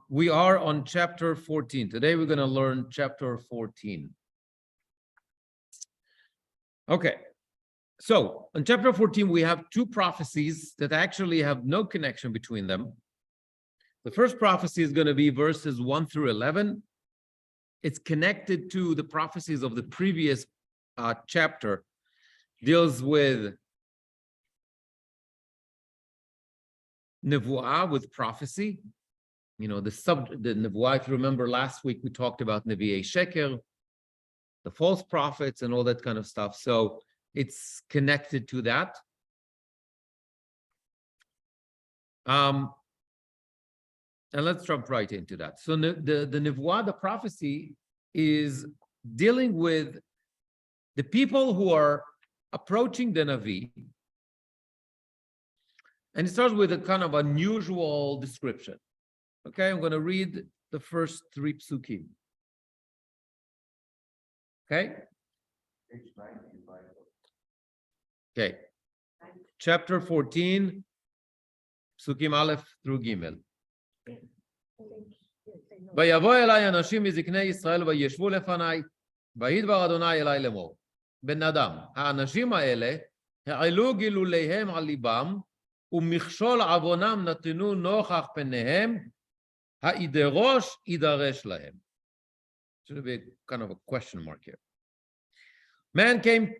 We are on chapter 14. Today we're going to learn chapter 14. Okay, so in chapter 14, we have two prophecies that actually have no connection between them. The first prophecy is going to be verses 1 through 11. It's connected to the prophecies of the previous chapter, deals with nevuah, with prophecy. You know, the nevuah, if you remember last week, we talked about nevi'ei sheker, the false prophets and all that kind of stuff. So it's connected to that. And let's jump right into that. So the nevuah, the prophecy, is dealing with the people who are approaching the Navi. And it starts with a kind of unusual description. Okay, I'm going to read the first three psukim. Okay? Okay. Chapter 14, psukim Aleph through Gimel. ויבוא אליי אנשים מזקני ישראל וישבו לפניי, וידבר אדוני אליי לאמור. בן אדם, האנשים האלה העלו גילוליהם על ליבם, ומכשול עוונם נתנו נוכח פניהם, הידרוש יידרש להם. Should be kind of a question mark here. Men came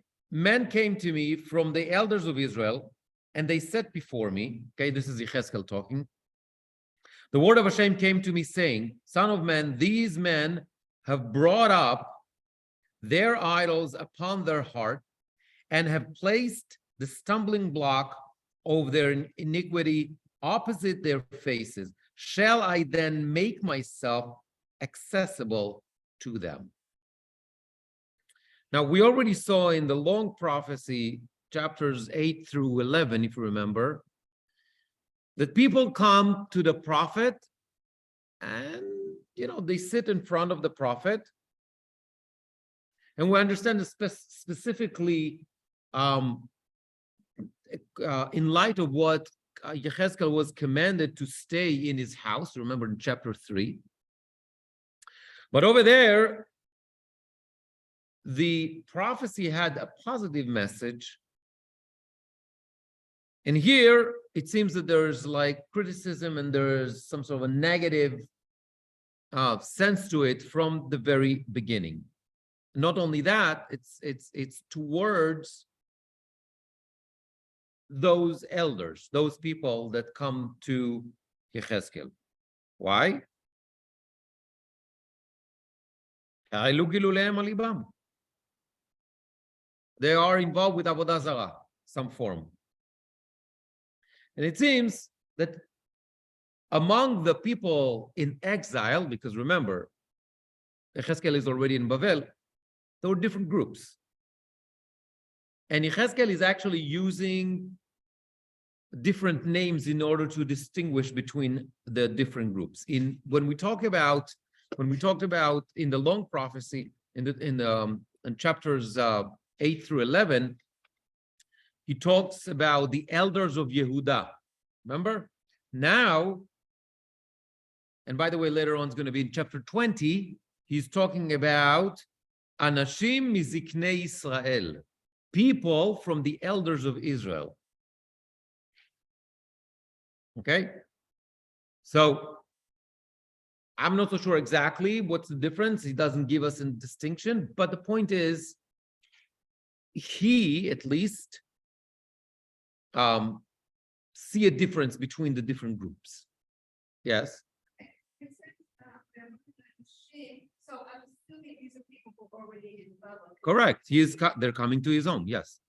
to me from the elders of Israel, and they said before me, okay, this is Yechezkel talking. The word of Hashem came to me saying, Son of man, these men have brought up their idols upon their heart and have placed the stumbling block of their iniquity opposite their faces. Shall I then make myself accessible to them? Now, we already saw in the long prophecy, chapters 8 through 11, if you remember, that people come to the prophet and, you know, they sit in front of the prophet. And we understand this specifically in light of what Yechezkel was commanded to stay in his house, remember in chapter 3. But over there, the prophecy had a positive message. And here, it seems that there's like criticism and there's some sort of a negative sense to it from the very beginning. Not only that, it's towards those elders, those people that come to Yechezkel. Why? They are involved with Avodah Zarah, some form. And it seems that among the people in exile, because remember, Yechezkel is already in Bavel, there were different groups. And Yechezkel is actually using different names in order to distinguish between the different groups. When we talked about in the long prophecy in chapters 8 through 11, he talks about the elders of Yehuda. Remember? Now, and by the way, later on it's going to be in chapter 20, he's talking about Anashim miziknei Israel, people from the elders of Israel. Okay? So, I'm not so sure exactly what's the difference. He doesn't give us a distinction, but the point is, he, at least, see a difference between the different groups. Yes? So I'm assuming these are people who are already in Babylon. Correct. They're coming to his own, yes.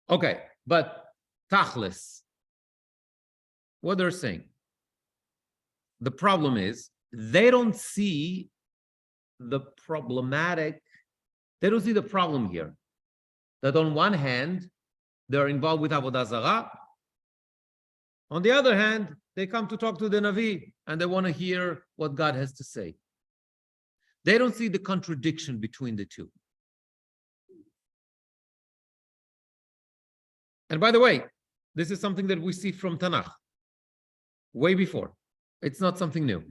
Okay, but Tachlis, what they're saying, the problem is they don't see the problem here. That on one hand, they're involved with Avodah Zarah. On the other hand, they come to talk to the Navi and they want to hear what God has to say. They don't see the contradiction between the two. And by the way, this is something that we see from Tanach. way before. It's not something new.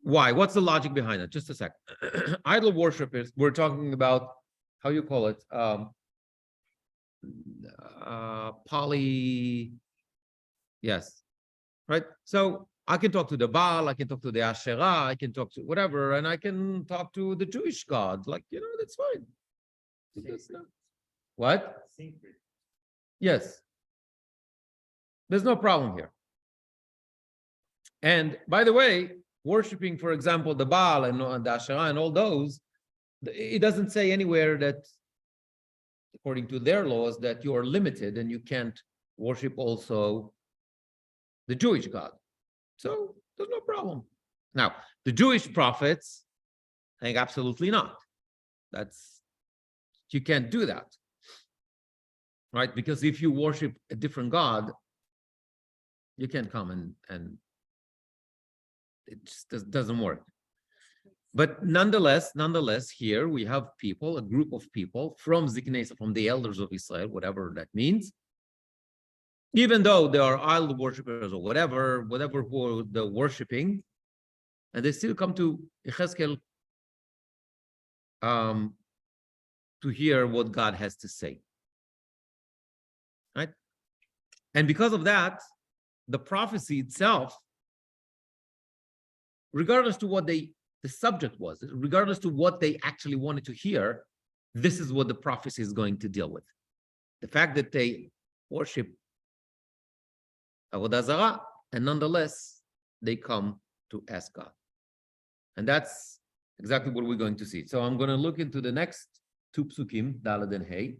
Why? What's the logic behind it? Just a sec. Idol worshipers, we're talking about, how you call it? Yes, right? So I can talk to the Baal, I can talk to the Asherah, I can talk to whatever, and I can talk to the Jewish God. Like, that's fine. That's not... What? Yes. There's no problem here. And by the way, worshiping, for example, the Baal and the Asherah and all those, it doesn't say anywhere that, according to their laws, that you are limited and you can't worship also the Jewish God. So there's no problem. Now, the Jewish prophets think absolutely not. You can't do that, right? Because if you worship a different God, you can't come and it just doesn't work. But nonetheless, here we have people, a group of people from Ziknesa, from the elders of Israel, whatever that means, even though they are idol worshippers or whatever who they're worshiping, and they still come to yechezkel to hear what God has to say, right? And because of that, the prophecy itself, regardless to what the subject was, regardless to what they actually wanted to hear, this is what the prophecy is going to deal with. The fact that they worship Avodah Zarah, and nonetheless, they come to ask God. And that's exactly what we're going to see. So I'm going to look into the next two psukim, Daled and Hey.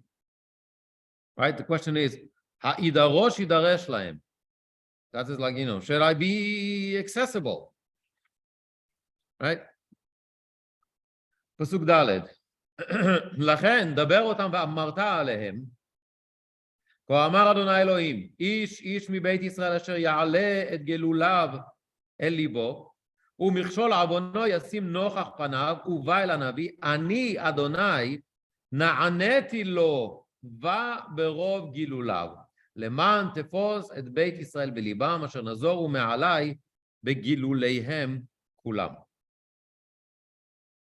Right? The question is, Ha'idarosh yidaresh lahem. That is like, should I be accessible? Right? Pasuk Daled. Lachen, daber otam ve'amarta alehem. כה אמר אדוני אלוהים, איש איש מבית ישראל אשר יעלה את גלוליו אל ליבו, ומכשול עוונו ישים נוכח פניו, ובא אל הנביא, אני אדוני נעניתי לו, ברוב גילוליו, למען תפוס את בית ישראל בליבם, אשר נזורו מעלי בגילוליהם כולם.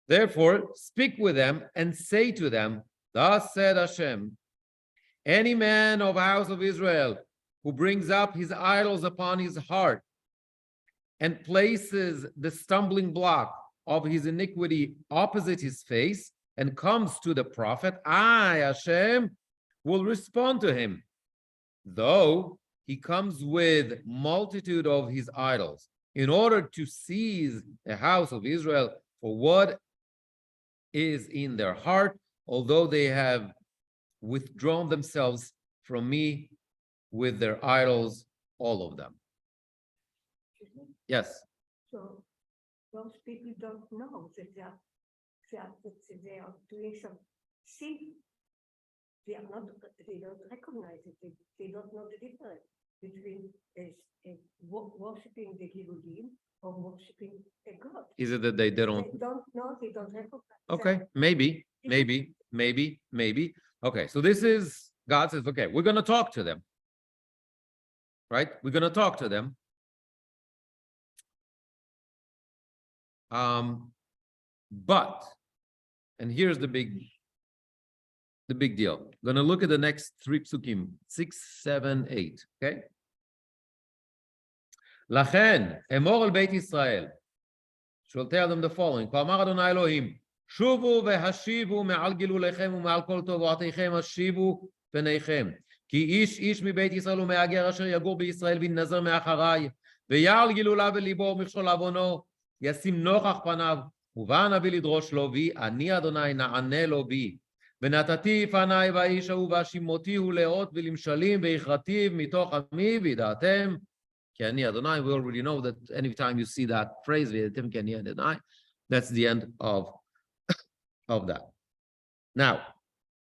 Therefore, speak with them and say to them, thus said Hashem, any man of the house of Israel who brings up his idols upon his heart and places the stumbling block of his iniquity opposite his face and comes to the prophet, I, Hashem, will respond to him, though he comes with multitude of his idols, in order to seize the house of Israel for what is in their heart, although they have withdrawn themselves from me with their idols, all of them. Yes. So those people don't know that they are doing some sin. They don't recognize it. They don't know the difference between worshiping the Giludim or worshiping a God. Is it that they don't? They don't know. They don't recognize. Okay, maybe. Okay, so this is, God says, okay, we're going to talk to them. Right? We're going to talk to them. But, and here's the big deal. We're going to look at the next three psukim, 6, 7, 8. Okay? Lachen, emor al Beit Yisrael. Shall tell them the following. K'amar Adonai Elohim. שובו והשיבו מעל גילוליכם ומעל כל תובעותיכם השיבו פניכם. כי איש איש מבית ישראל ומהגר אשר יגור בישראל וינזר מאחריי, ויעל גילוליו בליבו ומכשול עוונו, ישים נוכח פניו, ובא הנביא לדרוש לו בי, אני אדוני נענה לו בי. ונתתי פניי באיש ההוא והשימותיהו לאות ולמשלים והכרתיו מתוך עמי וידעתם, כי אני אדוני. We already know that anytime you see that phrase, וידעתם כי אני אדוני, that's the end of that. Now,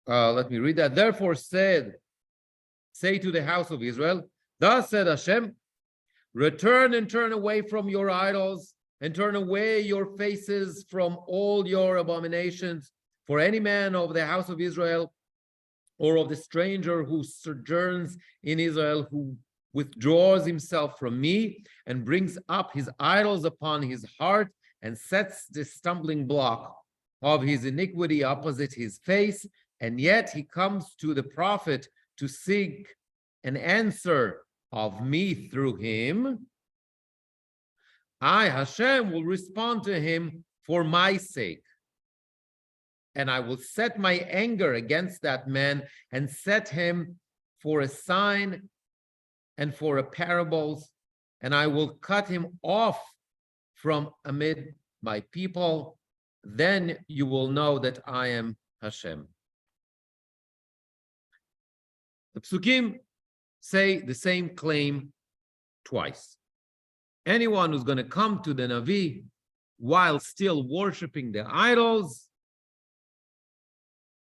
let me read that. Therefore say to the house of Israel, thus said Hashem, return and turn away from your idols and turn away your faces from all your abominations. For any man of the house of Israel or of the stranger who sojourns in Israel who withdraws himself from me and brings up his idols upon his heart and sets the stumbling block of his iniquity opposite his face, and yet he comes to the prophet to seek an answer of me through him, I, Hashem, will respond to him for my sake. And I will set my anger against that man and set him for a sign and for a parables, and I will cut him off from amid my people. Then you will know that I am Hashem. The Psukim say the same claim twice. Anyone who's going to come to the Navi while still worshiping the idols,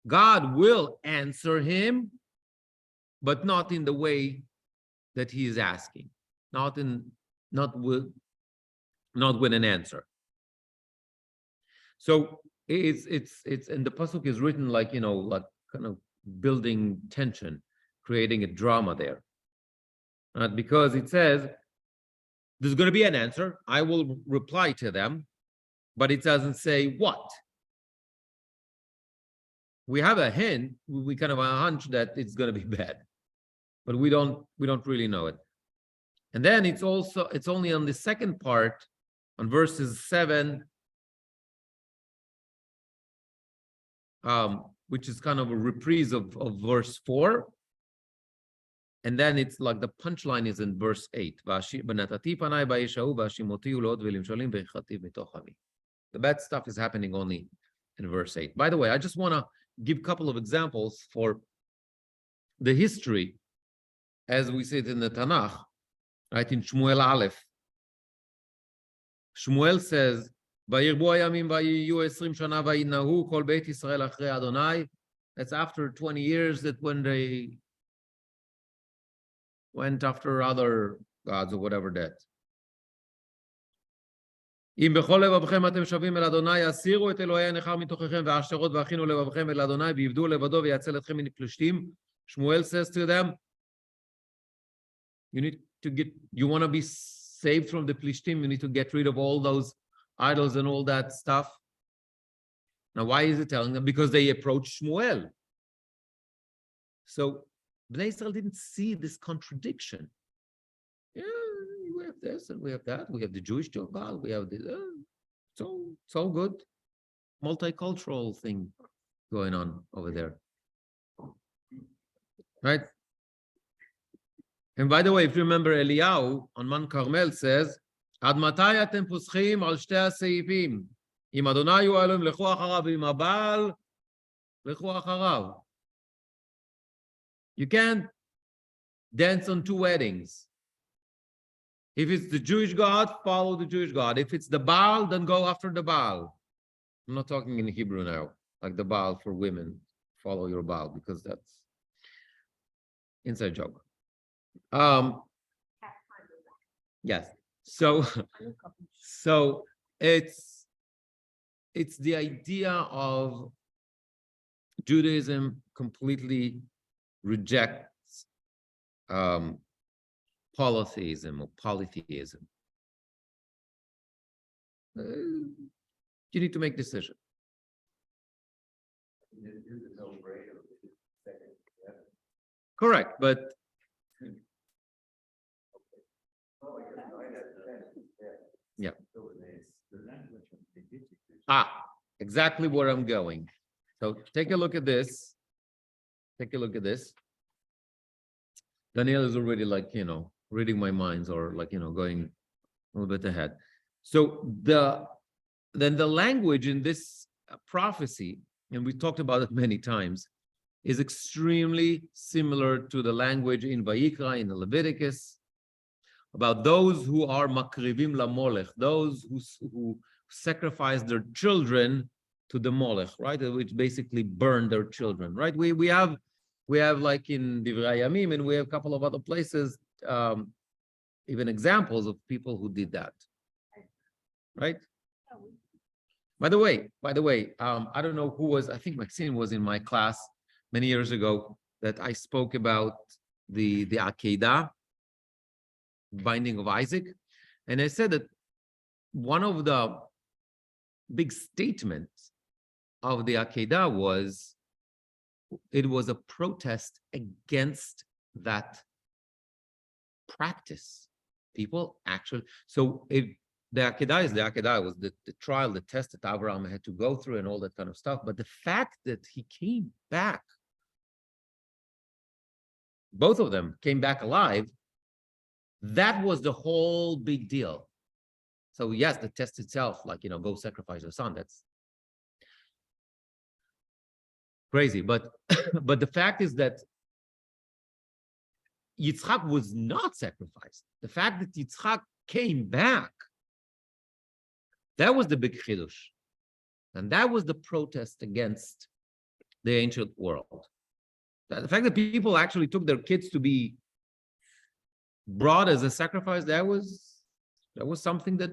God will answer him, but not in the way that he is asking, not with an answer. So it's and the pasuk is written like, like kind of building tension, creating a drama there, because it says there's going to be an answer. I will reply to them, but it doesn't say what. We have a hint, we kind of a hunch that it's going to be bad, but we don't really know it. And then it's only on the second part, on verses 7, which is kind of a reprise of verse 4. And then it's like the punchline is in verse 8. The bad stuff is happening only in verse 8. By the way, I just want to give a couple of examples for the history, as we see it in the Tanach, right? In Shmuel Aleph, Shmuel says, that's after 20 years, that when they went after other gods or whatever that. אם בכל לבבכם אתם שבים אל אדוני, הסירו את אלוהי הנכר מתוככם והעשתרות והכינו לבבכם אל אדוני, ועבדו לבדו ויצל אתכם מן פלשתים. Shmuel says to them, you want to be saved from the Plishtim, you need to get rid of all those idols and all that stuff. Now, why is it telling them? Because they approached Shmuel. So Bnei Israel didn't see this contradiction. Yeah, we have this and we have that. We have the Jewish God. We have this. It's all good. Multicultural thing going on over there. Right? And by the way, if you remember, Eliyahu on Man Carmel says, Ad matai atem puschim al shtei haseifim. Im Adonai hu Elohim lechu acharav, im Abal lechu acharav. You can't dance on two weddings. If it's the Jewish God, follow the Jewish God. If it's the Baal, then go after the Baal. I'm not talking in Hebrew now, like the Baal for women. Follow your Baal, because that's inside joke. Yes. So it's the idea of Judaism completely rejects polytheism or polytheism. You need to make a decision. Correct, but yeah. Exactly where I'm going. So take a look at this. Take a look at this. Daniel is already reading my minds, or going a little bit ahead. So the language in this prophecy, and we talked about it many times, is extremely similar to the language in Vayikra, in the Leviticus, about those who are makrivim lamolech, those who sacrifice their children to the molech, right? Which basically burn their children, right? We have like in Divrei Yamim, and we have a couple of other places, even examples of people who did that, right? By the way, I don't know who was, I think Maxine was in my class many years ago, that I spoke about the Akedah, binding of Isaac. And I said that one of the big statements of the Akedah was it was a protest against that practice. People actually, so if the Akedah was the trial, the test that Abraham had to go through and all that kind of stuff. But the fact that he came back, both of them came back alive, that was the whole big deal. So yes, the test itself, like, go sacrifice your son, that's crazy. But but the fact is that Yitzchak was not sacrificed. The fact that Yitzchak came back, that was the big chidush. And that was the protest against the ancient world. The fact that people actually took their kids to be brought as a sacrifice, that was something that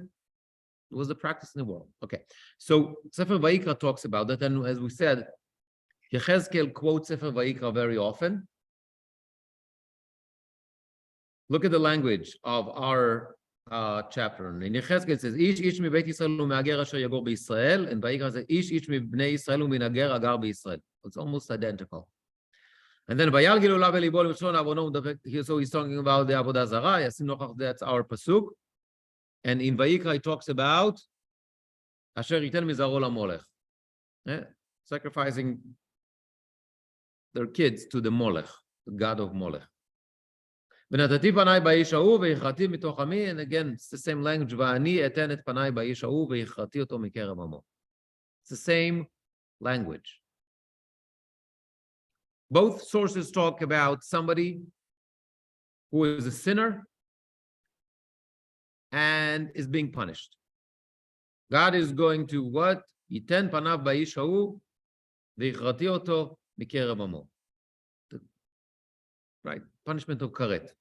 was the practice in the world. Okay, so Sefer Vayikra talks about that, and as we said, Yechezkel quotes Sefer Vayikra very often. Look at the language of our chapter. In Yechezkel it says, "Ish mibeit Yisrael u'me'ager asher yagor b'Yisrael," and Vayikra says, "Ish mibnei Yisrael u'minager agar b'Yisrael." It's almost identical. And then Vayal Gilula Belibol Mishon Avonom. So he's talking about the Avodah Zarah. Yasim Nochach, that's our pasuk. And in Vayikra he talks about Asher Yiten Mizaro LaMolech, sacrificing their kids to the Molech, the god of Molech. And again, it's the same language. It's the same language. Both sources talk about somebody who is a sinner and is being punished. God is going to what? Yiten panav ba'ish ha'u v'yichrati oto mikerav amo. Right, punishment of karet.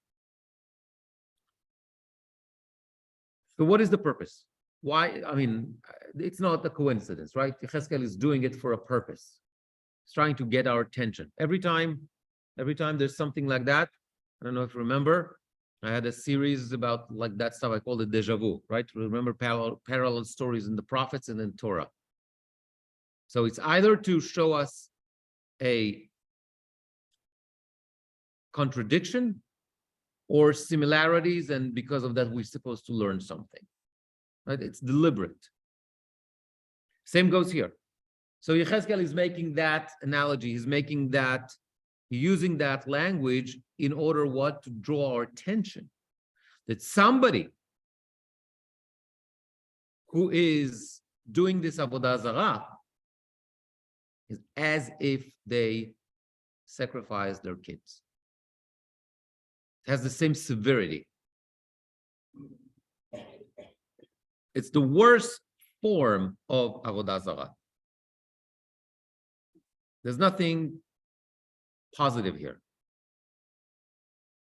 So what is the purpose? Why? I mean, it's not a coincidence, right? Yechezkel is doing it for a purpose. He's trying to get our attention. Every time there's something like that, I don't know if you remember, I had a series about like that stuff. I called it deja vu, right? Remember parallel stories in the prophets and in Torah. So it's either to show us a contradiction or similarities, and because of that, we're supposed to learn something, right? It's deliberate. Same goes here. So Yechezkel is making that analogy. He's using that language in order what? To draw our attention that somebody who is doing this Avodah Zarah is as if they sacrificed their kids. It has the same severity. It's the worst form of Avodah Zarah. There's nothing positive here.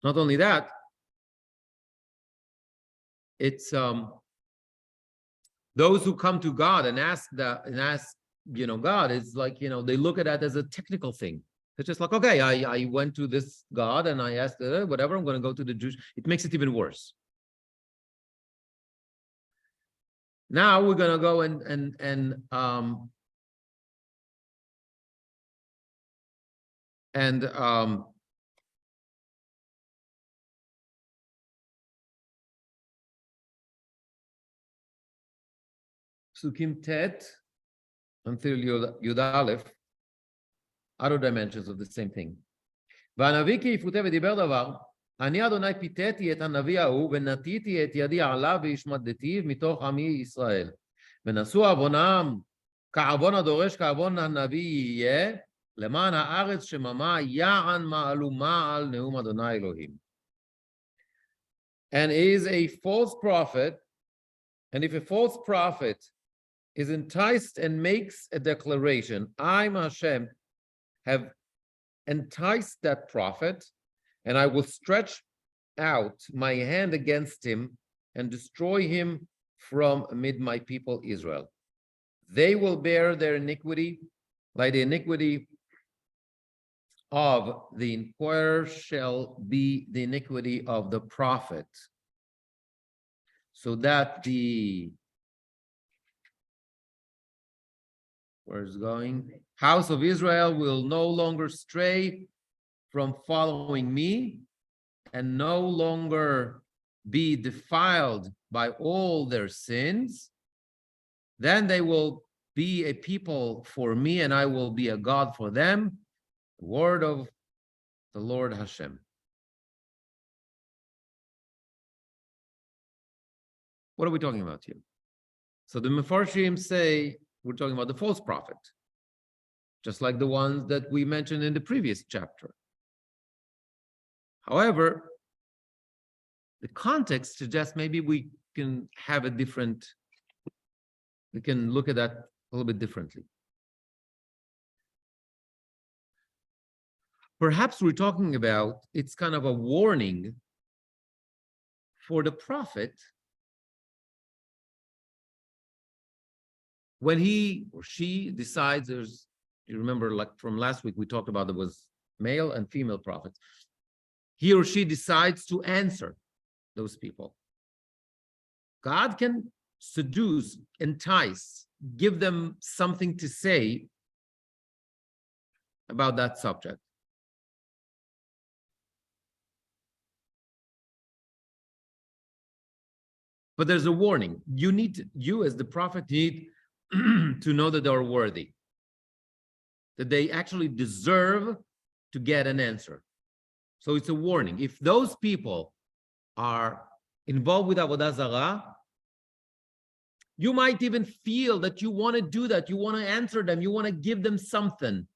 Not only that, it's those who come to God and ask God, it's like, they look at that as a technical thing. It's just like, okay, I went to this God and I asked, whatever, I'm going to go to the Jews. It makes it even worse. Now we're going to go Psukim Tet until Yud Aleph, other dimensions of the same thing. והנביא כי יפותה ודיבר דבר, אני אדוני פיתתי את הנביא ההוא ונטיתי את ידי עליו והשמדתיו מתוך עמי ישראל. ונשאו עוונם כעוון הדורש כעוון הנביא יהיה, למען הארץ שממה יען מעלו מעל נאום אדוני אלוהים. And is a false prophet, and if a false prophet is enticed and makes a declaration, I, Hashem, have enticed that prophet, and I will stretch out my hand against him and destroy him from amid my people Israel. They will bear their iniquity, like the iniquity of the inquirer shall be the iniquity of the prophet. so that where is going? House of Israel will no longer stray from following me and no longer be defiled by all their sins. Then they will be a people for me, and I will be a God for them. The word of the Lord Hashem. What are we talking about here? So the Mefarshim say we're talking about the false prophet, just like the ones that we mentioned in the previous chapter. However, the context suggests maybe we can have a different, we can look at that a little bit differently. Perhaps we're talking about, it's kind of a warning for the prophet when he or she decides, there's, you remember, like from last week, we talked about there was male and female prophets. He or she decides to answer those people. God can seduce, entice, give them something to say about that subject. But there's a warning. You as the prophet need to know that they are worthy, that they actually deserve to get an answer. So it's a warning. If those people are involved with Avodah Zarah, you might even feel that you want to do that. You want to answer them. You want to give them something.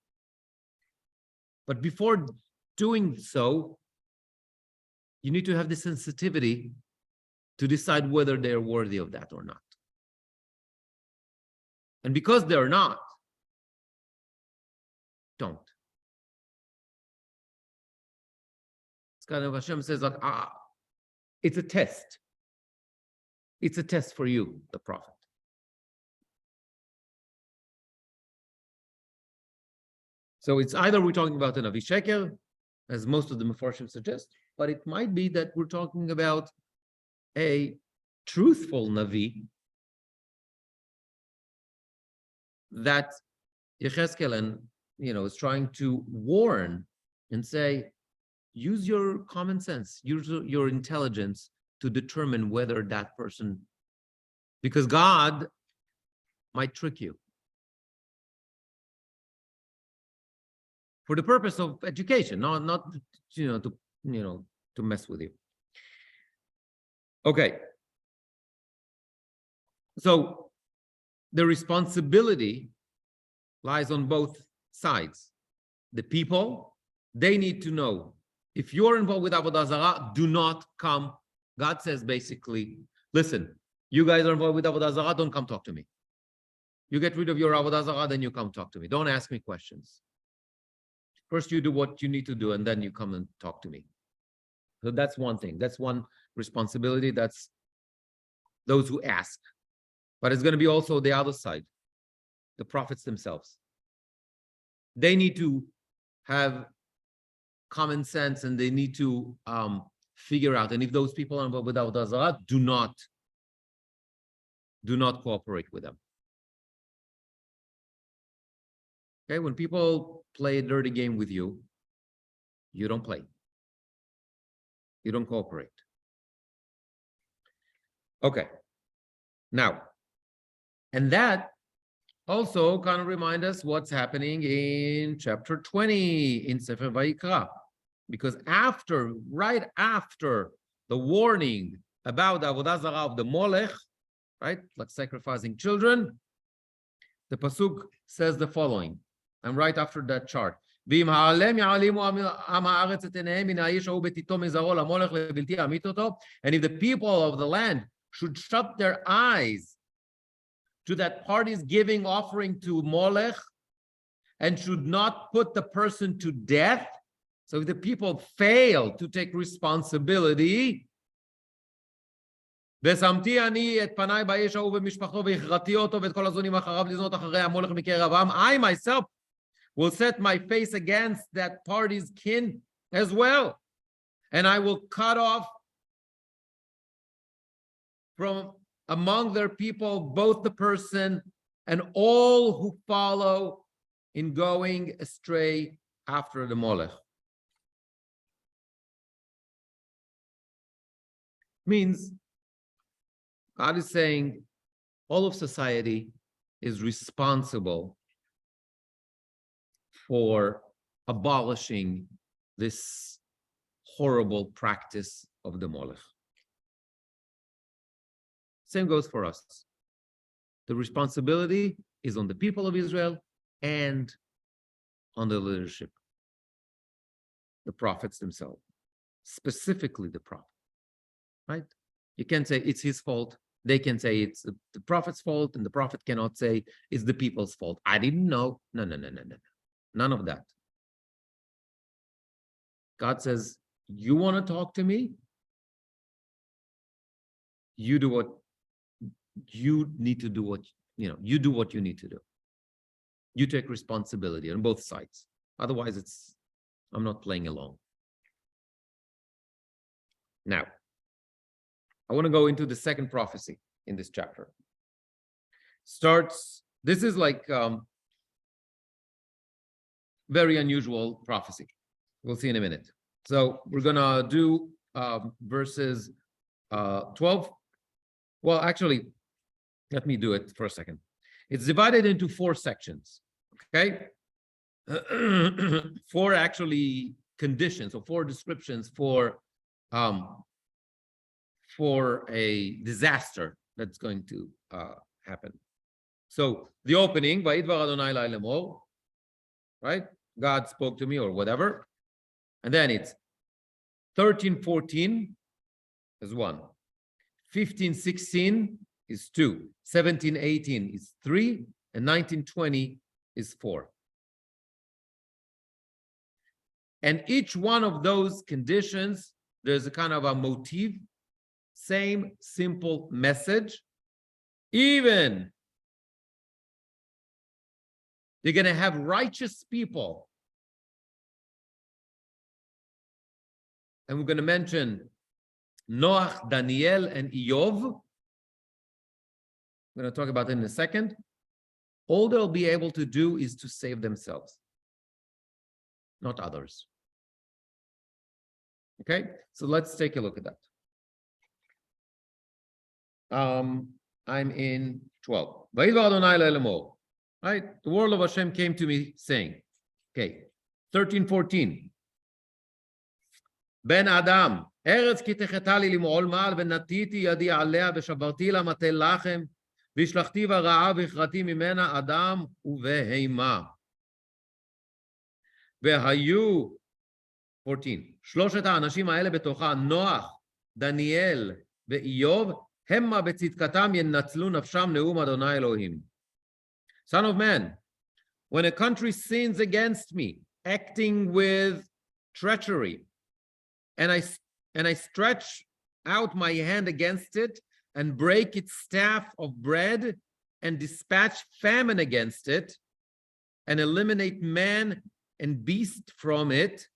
But before doing so, you need to have the sensitivity to decide whether they're worthy of that or not. And because they're not, don't. It's kind of Hashem says like, it's a test. It's a test for you, the prophet. So it's either we're talking about an yechezkel, as most of the Mefarshim suggest, but it might be that we're talking about a truthful Navi that Yechezkel and is trying to warn and say, use your common sense, use your intelligence to determine whether that person, because God might trick you for the purpose of education, not to mess with you. Okay. So the responsibility lies on both sides. The people, they need to know, if you're involved with Avodah Zarah, do not come. God says basically, listen, you guys are involved with Avodah Zarah, don't come talk to me. You get rid of your Avodah Zarah, then you come talk to me. Don't ask me questions. First you do what you need to do, and then you come and talk to me. So that's one thing. That's one responsibility. That's those who ask. But it's going to be also the other side, the prophets themselves. They need to have common sense, and they need to figure out. And if those people are involved with Avodah Zarah, do not cooperate with them. Okay, when people play a dirty game with you, you don't play. You don't cooperate. Okay. Now, and that also kind of reminds us what's happening in chapter 20 in Sefer Vayikra. Because right after the warning about the Avodah Zarah of the Molech, right, like sacrificing children, the Pasuk says the following, and right after that chart. And if the people of the land should shut their eyes to that party's giving offering to Molech and should not put the person to death, so if the people fail to take responsibility, I myself will set my face against that party's kin as well, and I will cut off from among their people, both the person and all who follow in going astray after the Molech. Means God is saying all of society is responsible for abolishing this horrible practice of the Molech. Same goes for us. The responsibility is on the people of Israel and on the leadership, the prophets themselves, specifically the prophet, right? You can't say it's his fault. They can say it's the prophet's fault, and the prophet cannot say it's the people's fault. I didn't know. No. None of that. God says, you want to talk to me? You do what you need to do, you do what you need to do. You take responsibility on both sides. Otherwise, I'm not playing along. Now, I want to go into the second prophecy in this chapter. This is like very unusual prophecy. We'll see in a minute. So we're gonna do verses 12. Well, actually, let me do it for a second. It's divided into 4 sections, okay? 4 actually conditions or 4 descriptions for a disaster that's going to happen. So the opening, Vayidvar Adonai Lai Lemor, right? God spoke to me or whatever. And then it's 13:14 is 1. 15:16 is 2. 17:18 is 3. And 19:20 is 4. And each one of those conditions, there's a kind of a motif, same simple message. Even you're going to have righteous people. And we're going to mention Noach, Daniel, and Iyov. We're going to talk about it in a second. All they'll be able to do is to save themselves, not others. Okay, so let's take a look at that. I'm in 12. Right? The word of Hashem came to me saying, okay, 13:14. Ben Adam, Eretz ki techeta li lim'ol ma'al v'natiti yadi alea v'shabarti la matel lachem v'shlachti v'ra'a v'ichrati mimena Adam uveheima. והיו 14. 3 האנשים האלה בתוכה, נוח, דניאל ואיוב, המה בצדקתם ינצלו נפשם נאום אדוני אלוהים. Son of man, when a country sins against me, acting with treachery, and I stretch out my hand against it and break its staff of bread and dispatch famine against it and eliminate man and beast from it,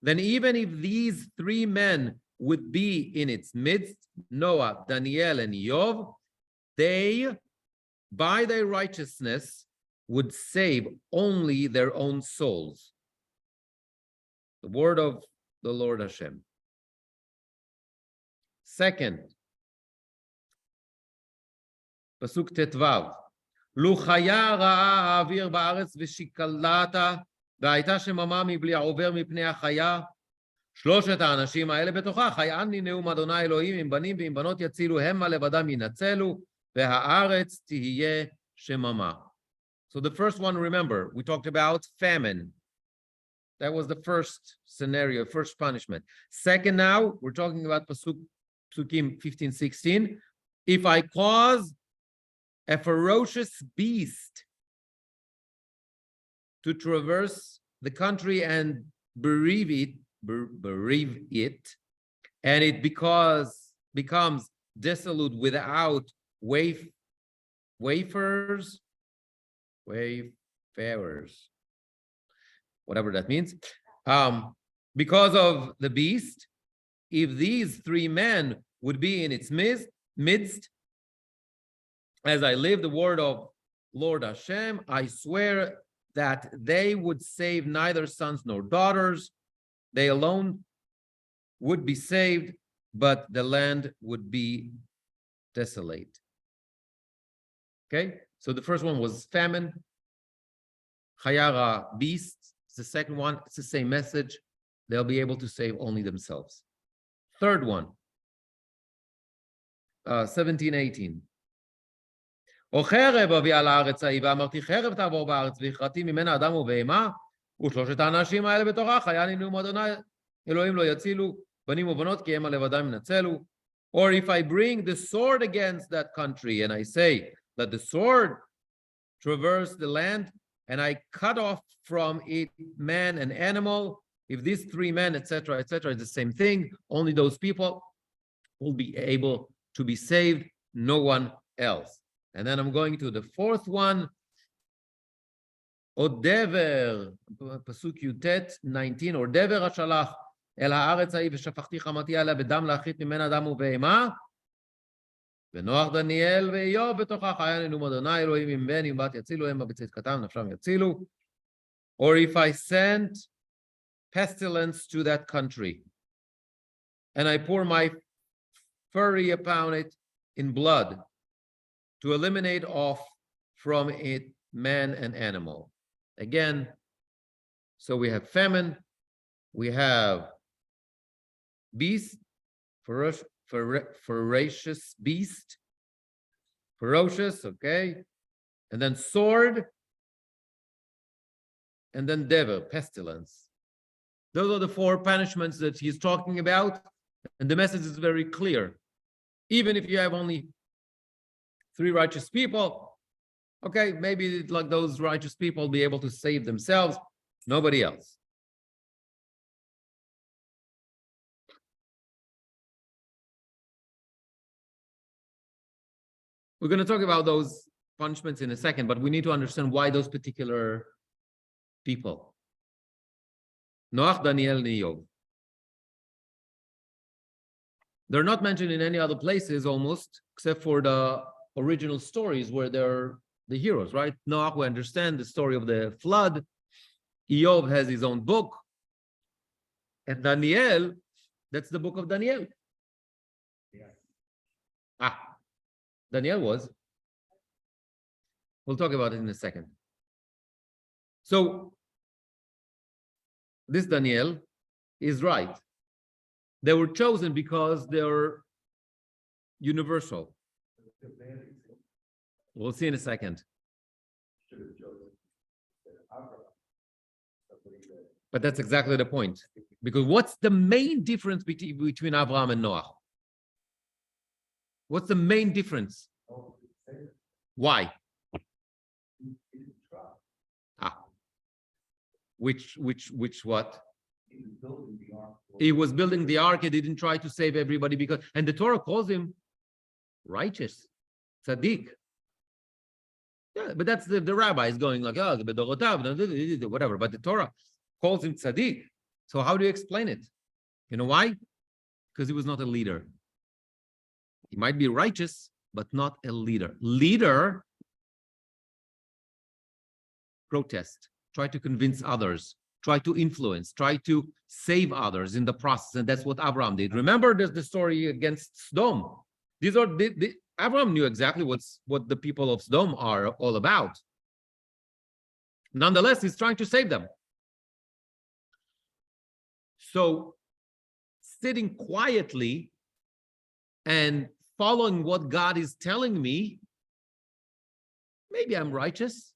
then even if these 3 men would be in its midst, Noah, Daniel, and Iyov, they, by their righteousness, would save only their own souls. The word of the Lord Hashem. Second, Pasuk Tetvav. Lu chaya ra'a ha'avir ba'aretz v'shikalata והייתה שממה מבלי העובר מפני החיה. 3 האנשים האלה בתוכה, חייאן לי נאום אדוני אלוהים, עם בנים ועם בנות יצילו, המה לבדם ינצלו, והארץ תהיה שממה. So the first one, remember, we talked about famine. That was the first scenario, first punishment. Second now, we're talking about Psukim 15:16. If I cause a ferocious beast to traverse the country and bereave it, and it becomes dissolute without wayfarers, whatever that means, because of the beast, if these 3 men would be in its midst, midst, as I live, the word of Lord Hashem, I swear that they would save neither sons nor daughters. They alone would be saved, but the land would be desolate. Okay, so the first one was famine. Chayara, beasts. The second one, it's the same message. They'll be able to save only themselves. Third one, 17:18. או חרב אביא על הארץ ההיא, ואמרתי חרב תעבור בארץ, והכרתי ממנה אדם ובהמה, ושלושת האנשים האלה בתוכה, חיה נאום אדוני, אלוהים לא יצילו, בנים ובנות, כי המה לבדם ינצלו. Or if I bring the sword against that country, and I say that the sword traverse the land, and I cut off from it man and animal, if these three men, etc., etc., is the same thing, only those people will be able to be saved, no one else. And then I'm going to the fourth one. עוד דבר, פסוק י"ט, 19, עוד דבר השלח אל הארץ ההיא ושפכתי חמתי עליה בדם להחית ממנה דם ובהמה, ונוח דניאל ואיוב בתוכה חיה נאום אדוני אלוהים אם בן אם בת יצילו המה בצדקתם נפשם יצילו. Or if I send pestilence to that country and I pour my fury upon it in blood to eliminate off from it man and animal. Again, so we have famine, we have beast, ferocious beast, ferocious, okay, and then sword, and then devil, pestilence. Those are the four punishments that he's talking about, and the message is very clear. Even if you have only 3 righteous people, okay, maybe like those righteous people be able to save themselves, nobody else. We're going to talk about those punishments in a second, but we need to understand why those particular people. Noach, Daniel, and Eov. They're not mentioned in any other places almost, except for the original stories where they're the heroes, right? Noach, we understand the story of the flood. Eov has his own book. And Daniel, that's the book of Daniel. Yeah. Daniel was. We'll talk about it in a second. So, this Daniel is right. They were chosen because they're universal. We'll see in a second. But that's exactly the point. Because what's the main difference between Abraham and Noah? What's the main difference? Why? Which what? He was building the ark. He didn't try to save everybody and the Torah calls him righteous, tzaddik. Yeah, but that's the rabbi is going like, whatever. But the Torah calls him tzaddik. So how do you explain it? You know why? Because he was not a leader. He might be righteous, but not a leader. Leader, protest, try to convince others, try to influence, try to save others in the process. And that's what Abraham did. Remember there's the story against Sodom. These are Abraham knew exactly what the people of Sodom are all about. Nonetheless, he's trying to save them. So sitting quietly and following what God is telling me, maybe I'm righteous,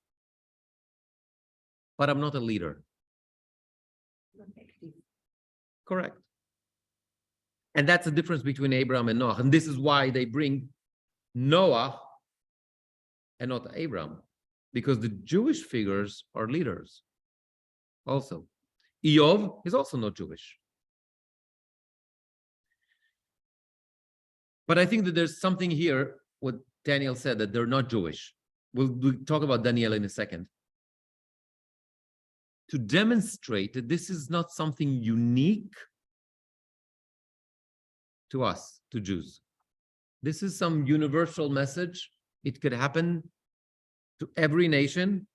but I'm not a leader. Correct. And that's the difference between Abraham and Noah. And this is why they bring Noah and not Abraham, because the Jewish figures are leaders also. Eov is also not Jewish. But I think that there's something here, what Daniel said, that they're not Jewish. We'll talk about Daniel in a second. To demonstrate that this is not something unique to us, to Jews. This is some universal message. It could happen to every nation.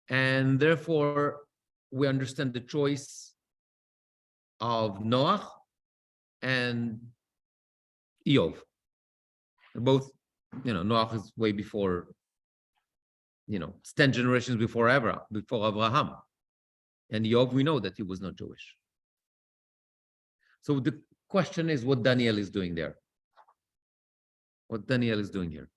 And therefore, we understand the choice of Noach and Eov. Both, Noach is way before, it's 10 generations before Abraham. And Eov, we know that he was not Jewish. So the question is what Daniel is doing there. What Daniel is doing here.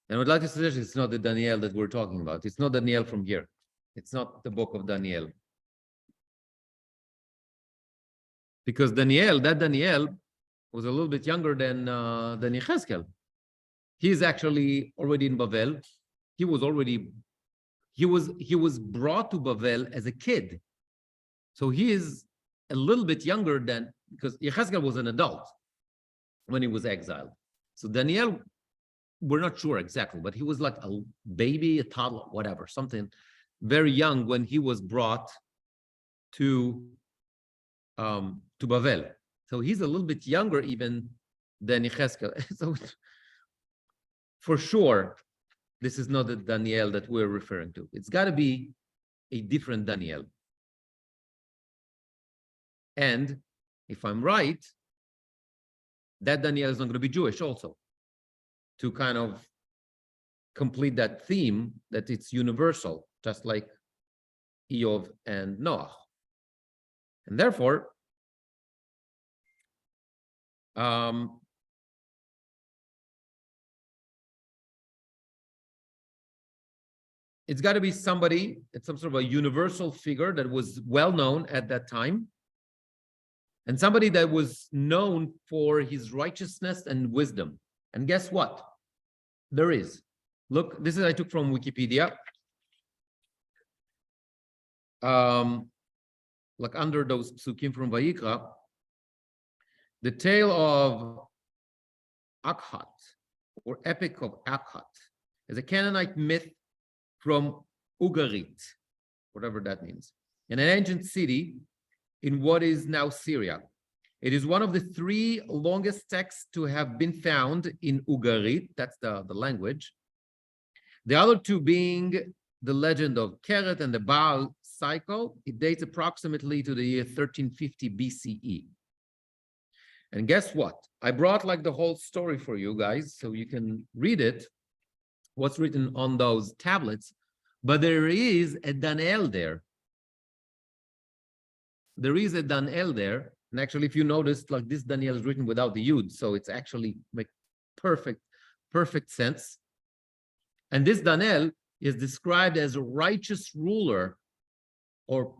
And I would like to suggest it's not the Daniel that we're talking about. It's not Daniel from here. It's not the book of Daniel. Because that Daniel was a little bit younger than yechezkel. He's actually already in Babel. He was brought to Babel as a kid. So he is a little bit younger than, because yechezkel was an adult when he was exiled. So Daniel, we're not sure exactly, but he was like a baby, a toddler, whatever, something very young when he was brought to Babel. So he's a little bit younger even than yechezkel. So for sure, this is not the Daniel that we're referring to. It's got to be a different Daniel. And if I'm right, that Daniel is not going to be Jewish also, to kind of complete that theme that it's universal, just like Eov and Noach. And therefore, it's got to be somebody, it's some sort of a universal figure that was well known at that time, and somebody that was known for his righteousness and wisdom. And guess what? There is. Look, this is I took from Wikipedia. Like under those psukim from Vayikra, the tale of Akhat, or Epic of Akhat, is a Canaanite myth from Ugarit, whatever that means, in an ancient city in what is now Syria. It is one of the 3 longest texts to have been found in Ugarit, that's the language. The other 2 being the legend of Keret and the Baal cycle. It dates approximately to the year 1350 BCE. And guess what? I brought like the whole story for you guys so you can read it, what's written on those tablets. But there is a Daniel there. There is a Daniel there. And actually, if you notice, like this Daniel is written without the Yud, so it's actually make perfect sense. And this Daniel is described as a righteous ruler, or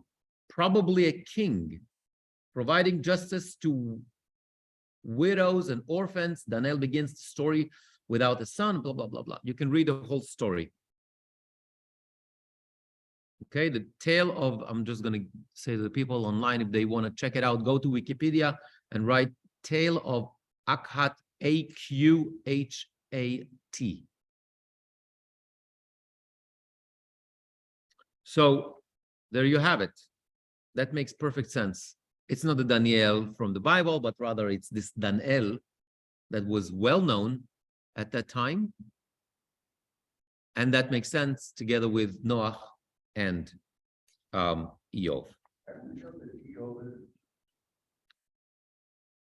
probably a king, providing justice to widows and orphans. Daniel begins the story without a son, blah, blah, blah, blah. You can read the whole story. Okay, the tale of, I'm just going to say to the people online, if they want to check it out, go to Wikipedia and write Tale of Akhat, A-Q-H-A-T. So there you have it. That makes perfect sense. It's not the Daniel from the Bible, but rather it's this Daniel that was well known at that time. And that makes sense together with Noach and Eov.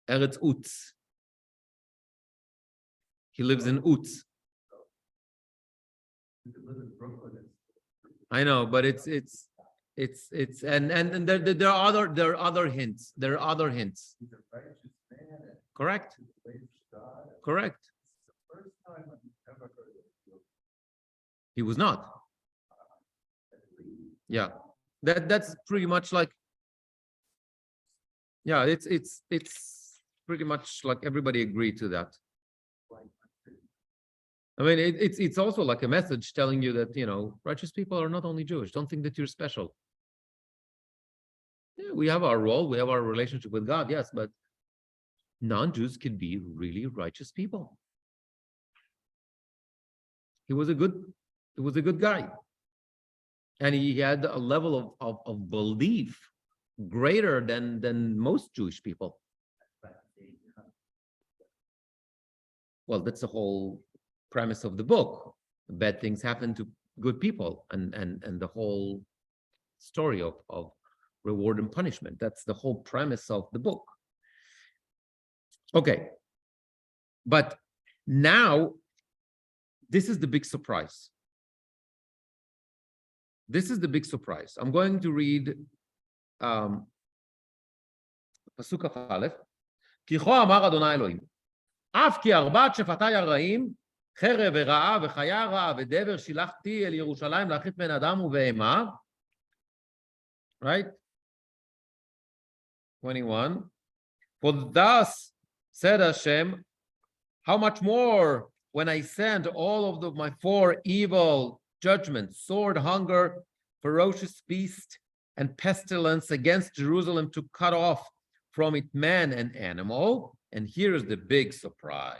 Eretz Utz. He lives in Utz. I know, but it's and there are other hints. There are other hints. Correct. Correct. He was not. Yeah, that's pretty much like. Yeah, it's pretty much like everybody agreed to that. I mean, it's also like a message telling you that, righteous people are not only Jewish. Don't think that you're special. Yeah, we have our role. We have our relationship with God, yes, but non-Jews can be really righteous people. He was a good guy. And he had a level of belief greater than most Jewish people. Well, that's the whole premise of the book. Bad things happen to good people, and the whole story of reward and punishment. That's the whole premise of the book. Okay. But now, this is the big surprise. This is the big surprise. I'm going to read Pasuk Kaf Aleph. כי כה אמר אדוני אלוהים, אף כי ארבעת שפתי הרעים, חרב ורעה וחיה רעה ודבר שילחתי אל ירושלים להרחיק בן אדם ובהמה. Right? 21. For thus said Hashem, how much more when I send all of my four evil judgments, sword, hunger, ferocious beast, and pestilence against Jerusalem to cut off from it man and animal. And here's the big surprise.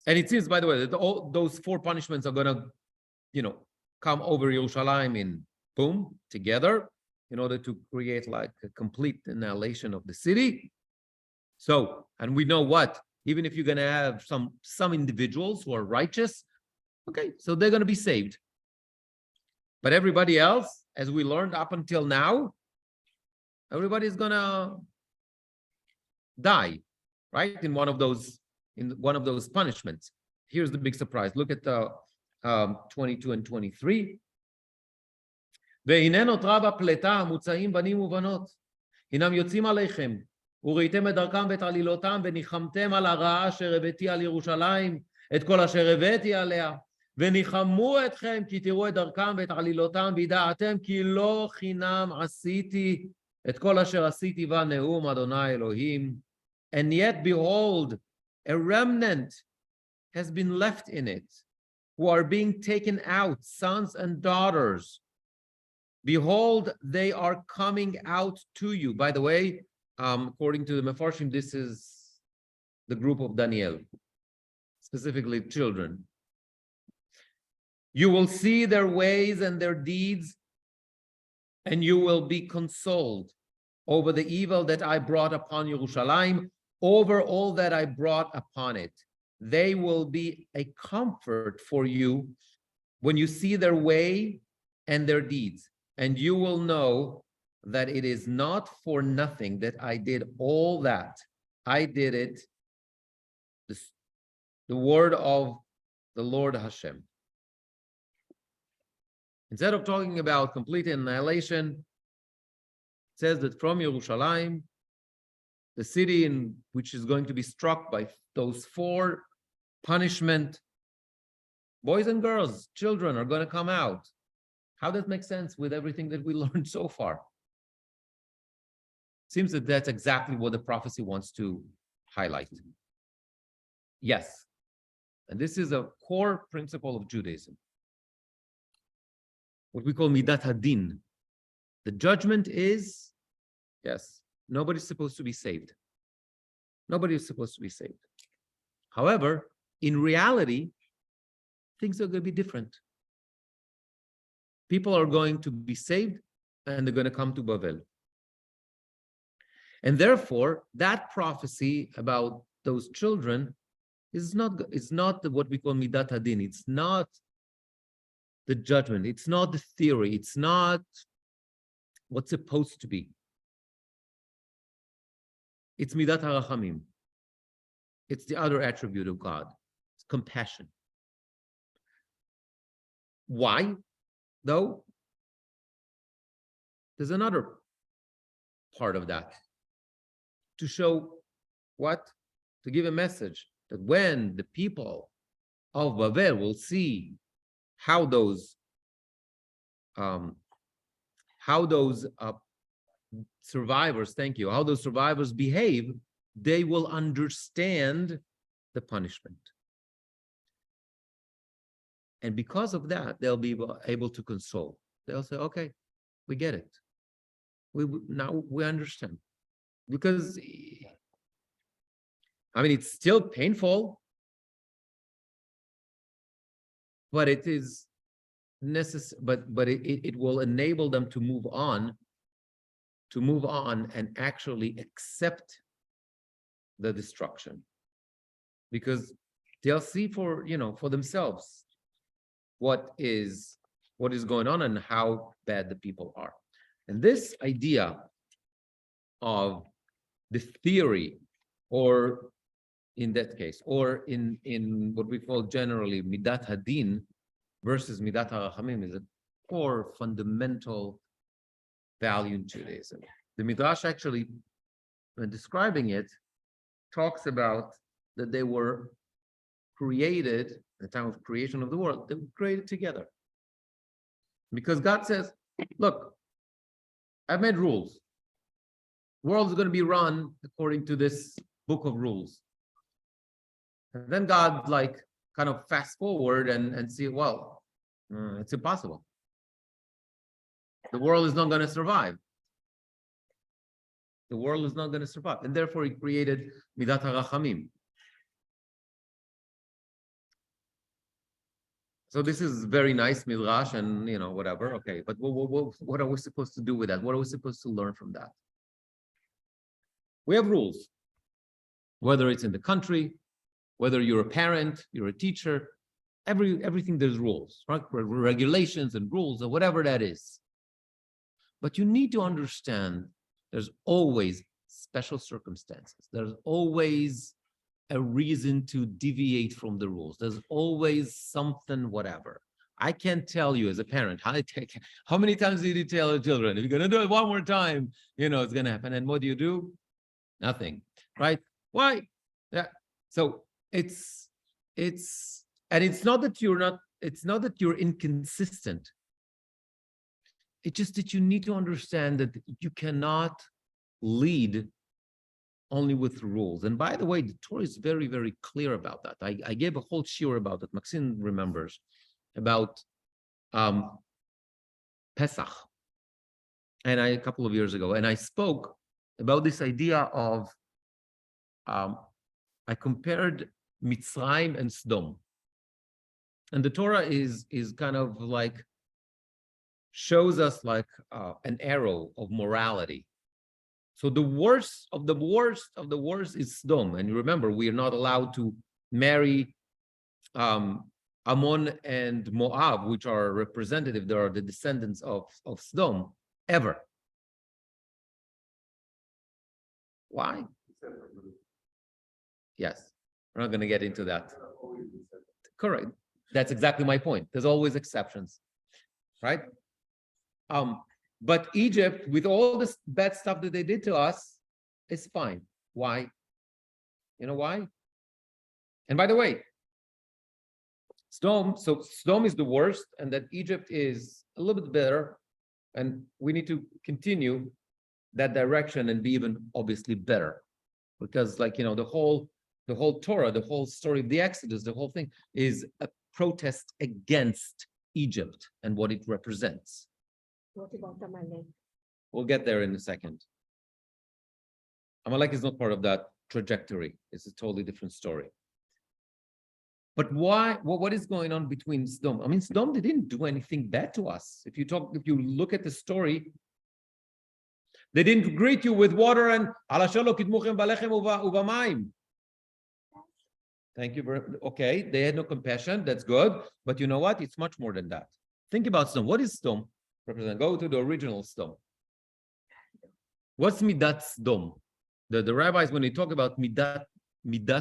And it seems, by the way, that all those four punishments are going to, come over Yerushalayim in boom, together, in order to create like a complete annihilation of the city. So, and we know what, even if you're going to have some individuals who are righteous, okay, so they're going to be saved. But everybody else, as we learned up until now, everybody's going to die, right? In one of those punishments. Here's the big surprise. Look at the 22 and 23. והנה נותרה בפלטה המוצאים בנים ובנות, הנם יוצאים עליכם, וראיתם את דרכם ואת עלילותם, וניחמתם על הרעה אשר הבאתי על ירושלים, את כל אשר הבאתי עליה, וניחמו אתכם, כי תראו את דרכם ואת עלילותם, וידעתם כי לא חינם עשיתי את כל אשר עשיתי בה נאום אדוני אלוהים. And yet behold, a remnant has been left in it, who are being taken out, sons and daughters. Behold, they are coming out to you. By the way, according to the Mefarshim, this is the group of Daniel, specifically children. You will see their ways and their deeds, and you will be consoled over the evil that I brought upon Yerushalayim, over all that I brought upon it. They will be a comfort for you when you see their way and their deeds. And you will know that it is not for nothing that I did all that. I did it, the word of the Lord Hashem. Instead of talking about complete annihilation, it says that from Yerushalayim, the city in which is going to be struck by those four punishment, boys and girls, children are going to come out. How does that make sense with everything that we learned so far? Seems that that's exactly what the prophecy wants to highlight. Yes. And this is a core principle of Judaism. What we call midat hadin. The judgment is, yes, nobody's supposed to be saved. Nobody is supposed to be saved. However, in reality, things are going to be different. People are going to be saved and they're going to come to Bavel. And therefore, that prophecy about those children is not what we call midat hadin. It's not the judgment. It's not the theory. It's not what's supposed to be. It's midat harachamim. It's the other attribute of God. It's compassion. Why? Though, there's another part of that. To show what? To give a message that when the people of Bavel will see how those survivors, how those survivors behave, they will understand the punishment. And because of that, they'll be able to console. They'll say, okay, we get it. Now we understand. Because, I mean, it's still painful, but it is necessary, but it will enable them to move on and actually accept the destruction, because they'll see for themselves what is going on and how bad the people are. And this idea of the theory, or in that case, or in what we call generally midat hadin versus midat harachamim, is a core fundamental value in Judaism. The Midrash actually, when describing it, talks about that they were created at the time of creation of the world. They were created together. Because God says, look, I've made rules. The world is going to be run according to this book of rules. And then God kind of fast forward and see, well, it's impossible. The world is not going to survive. The world is not going to survive. And therefore he created Midat HaRachamim. So this is very nice midrash and whatever. Okay, but what are we supposed to do with that? What are we supposed to learn from that? We have rules, whether it's in the country, whether you're a parent, you're a teacher, everything there's rules, right? Regulations and rules or whatever that is. But you need to understand there's always special circumstances. There's always a reason to deviate from the rules. There's always something, whatever. I can't tell you as a parent, how many times did you tell your children, if you're going to do it one more time, it's going to happen. And what do? Nothing, right? Why? Yeah. So it's not that you're inconsistent. It's just that you need to understand that you cannot lead only with rules. And by the way, the Torah is very, very clear about that. I gave a whole shiur about it. Maxine remembers about Pesach, and a couple of years ago, and I spoke about this idea of I compared Mitzrayim and Sodom, and the Torah is kind of shows us an arrow of morality. So the worst of the worst is Sodom. And you remember, we are not allowed to marry Ammon and Moab, which are representative. They are the descendants of Sodom, ever. Why? Yes, we're not going to get into that. Correct. That's exactly my point. There's always exceptions, right? But Egypt, with all this bad stuff that they did to us, is fine. Why? You know why? And by the way, Sodom is the worst, and that Egypt is a little bit better, and we need to continue that direction and be even obviously better, because the whole Torah, the whole story of the Exodus, the whole thing is a protest against Egypt and what it represents. What about Amalek? We'll get there in a second. Amalek is not part of that trajectory. It's a totally different story. But why? What is going on between Sodom? I mean, Sodom, they didn't do anything bad to us. If you look at the story, they didn't greet you with water and thank you very much. Okay, they had no compassion. That's good. But you know what? It's much more than that. Think about Sodom. What is Sodom represent? Go to the original Sodom. What's Midat Sodom? The rabbis, when they talk about Midat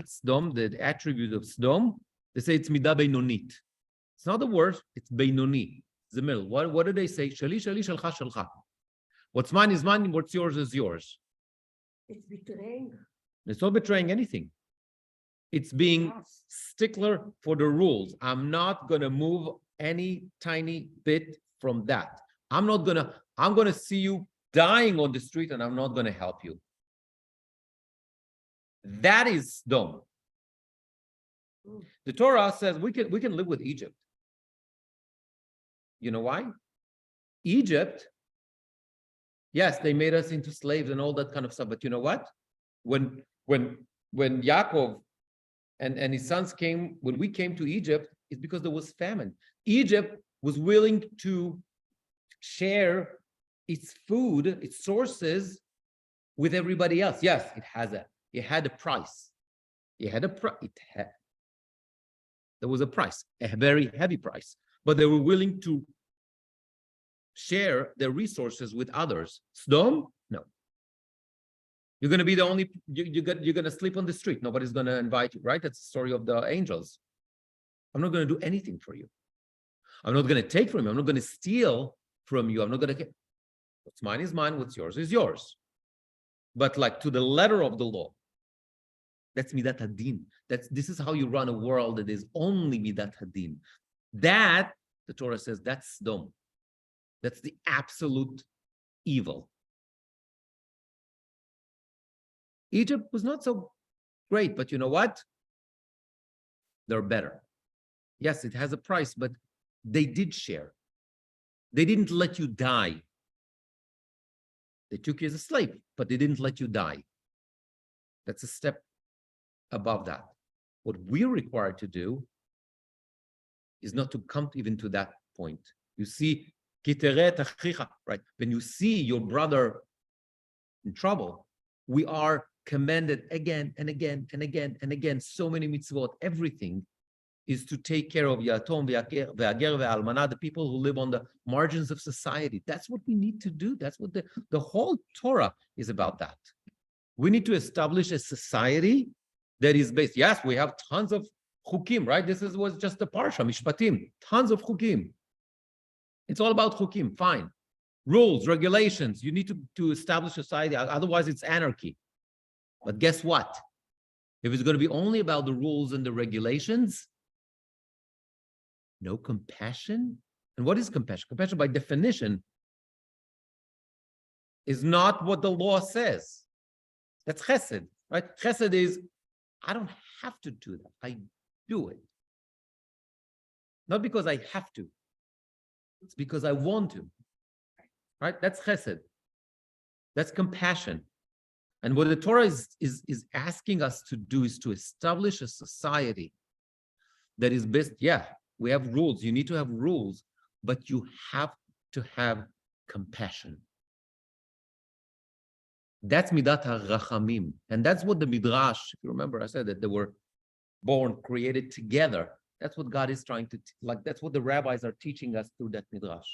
Sodom, the attribute of Sodom, they say it's Midah Beinonit. It's not the worst, it's Beinoni. It's the middle. What do they say? Shali, Shali, Shalcha, Shalcha. What's mine is mine, what's yours is yours. It's betraying. It's not betraying anything. It's being stickler for the rules. I'm not going to move any tiny bit from that. I'm going to see you dying on the street and I'm not going to help you. That is Sodom. The Torah says we can live with Egypt. You know why? Egypt, yes, they made us into slaves and all that kind of stuff. But you know what? When Yaakov and his sons came, when we came to Egypt, It's because there was famine. Egypt was willing to share its food, its sources with everybody else. Yes, it had a price. There was a price, a very heavy price, but they were willing to share their resources with others. Sodom, no. You're going to be the only, you're going to sleep on the street. Nobody's going to invite you, right? That's the story of the angels. I'm not going to do anything for you. I'm not going to take from you. I'm not going to steal from you. I'm not going to get, what's mine is mine. What's yours is yours. But like to the letter of the law, that's midat hadin. This is how you run a world that is only midat hadin. That, the Torah says, that's Sodom. That's the absolute evil. Egypt was not so great, but you know what? They're better. Yes, it has a price, but they did share. They didn't let you die. They took you as a slave, but they didn't let you die. That's a step above that. What we're required to do is not to come even to that point. You see, right? When you see your brother in trouble, we are commanded again and again and again and again, so many mitzvot, everything is to take care of yatom, ve'ager, ve'almana, the people who live on the margins of society. That's what we need to do. That's what the whole Torah is about that. We need to establish a society that is based, yes, we have tons of chukim, right? This was just the parsha, mishpatim, tons of chukim. It's all about chukim, fine. Rules, regulations, you need to establish a society, otherwise it's anarchy. But guess what? If it's going to be only about the rules and the regulations, no compassion. And what is compassion? Compassion, by definition, is not what the law says. That's chesed, right? Chesed is, I don't have to do that. I do it. Not because I have to. It's because I want to. Right? That's chesed. That's compassion. And what the Torah is asking us to do is to establish a society that is based, yeah, we have rules. You need to have rules, but you have to have compassion. That's midat ha-rachamim. And that's what the Midrash, if you remember, I said that they were born, created together. That's what God is trying to, that's what the rabbis are teaching us through that Midrash.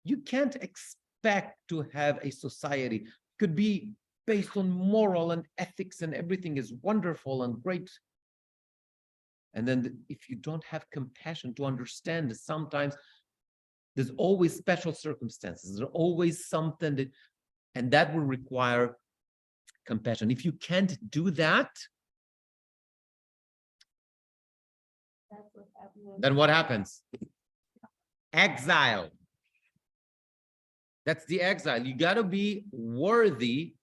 You can't expect to have a society, could be based on moral and ethics and everything is wonderful and great. And then if you don't have compassion to understand that sometimes there's always special circumstances, there's always something that, and that will require compassion. If you can't do that, then what happens? Exile. That's the exile. You got to be worthy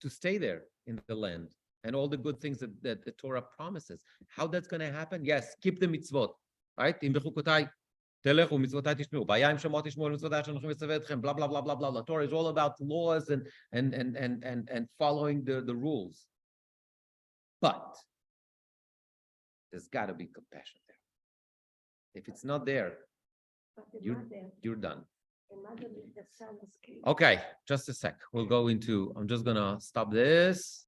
to stay there in the land and all the good things that the Torah promises. How that's going to happen? Yes, keep the mitzvot, right? Blah, blah, blah, blah, blah. The Torah is all about laws and following the rules. But there's got to be compassion there. If it's not there, you're done. Okay, just a sec. We'll go into, I'm just gonna stop this.